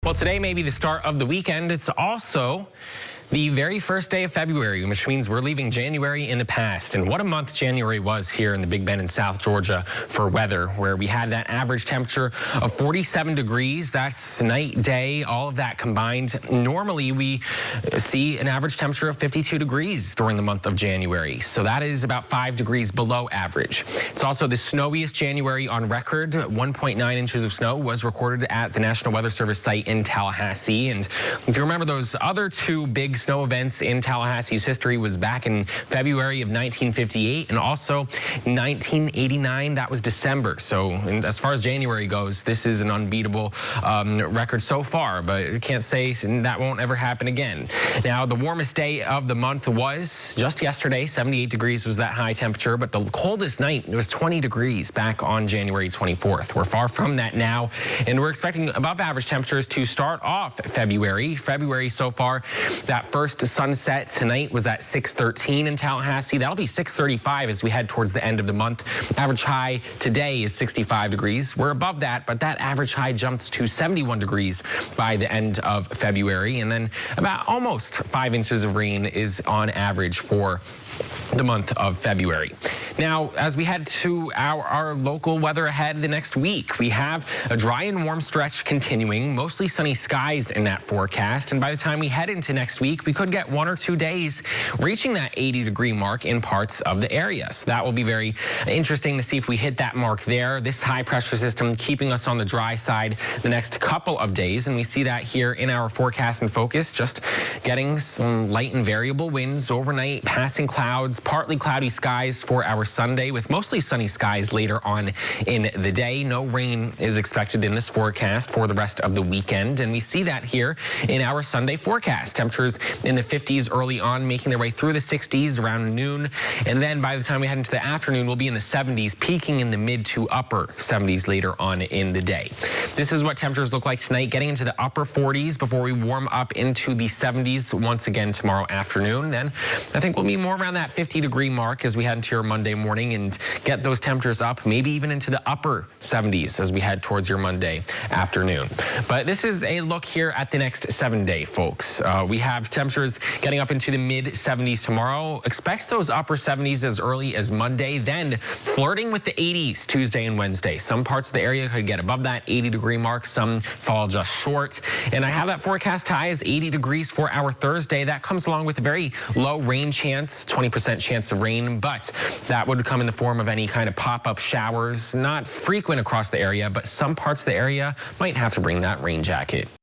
Well, today may be the start of the weekend. It's also the very first day of February, which means we're leaving January in the past. And what a month January was here in the Big Bend in South Georgia for weather, where we had that average temperature of 47 degrees. That's night, day, all of that combined. Normally, we see an average temperature of 52 degrees during the month of January. So that is about 5 degrees below average. It's also the snowiest January on record. 1.9 inches of snow was recorded at the National Weather Service site in Tallahassee. And if you remember, those other two big snow events in Tallahassee's history was back in February of 1958 and also 1989. That was December. So as far as January goes, this is an unbeatable record so far, but I can't say that won't ever happen again. Now, the warmest day of the month was just yesterday. 78 degrees was that high temperature, but the coldest night was 20 degrees back on January 24th. We're far from that now, and we're expecting above average temperatures to start off February. February so far, that first sunset tonight was at 6:13 in Tallahassee. That'll be 6:35 as we head towards the end of the month. Average high today is 65 degrees. We're above that, but that average high jumps to 71 degrees by the end of February. And then about almost 5 inches of rain is on average for the month of February. Now, as we head to our local weather ahead the next week, we have a dry and warm stretch continuing, mostly sunny skies in that forecast. And by the time we head into next week, we could get 1 or 2 days reaching that 80-degree mark in parts of the area. So that will be very interesting to see if we hit that mark there. This high pressure system keeping us on the dry side the next couple of days. And we see that here in our forecast and focus, just getting some light and variable winds overnight, passing clouds, partly cloudy skies for our Sunday with mostly sunny skies later on in the day. No rain is expected in this forecast for the rest of the weekend, and we see that here in our Sunday forecast. Temperatures in the 50s early on, making their way through the 60s around noon, and then by the time we head into the afternoon, we'll be in the 70s, peaking in the mid to upper 70s later on in the day. This is what temperatures look like tonight, getting into the upper 40s before we warm up into the 70s once again tomorrow afternoon. Then I think we'll be more around that 50-degree mark as we head into your Monday morning and get those temperatures up, maybe even into the upper 70s as we head towards your Monday afternoon. But this is a look here at the next 7-day, folks. We have temperatures getting up into the mid-70s tomorrow. Expect those upper 70s as early as Monday, then flirting with the 80s Tuesday and Wednesday. Some parts of the area could get above that 80-degree mark. Some fall just short. And I have that forecast high as 80 degrees for our Thursday. That comes along with a very low rain chance, 20% chance of rain, but that would come in the form of any kind of pop-up showers. Not frequent across the area, but some parts of the area might have to bring that rain jacket.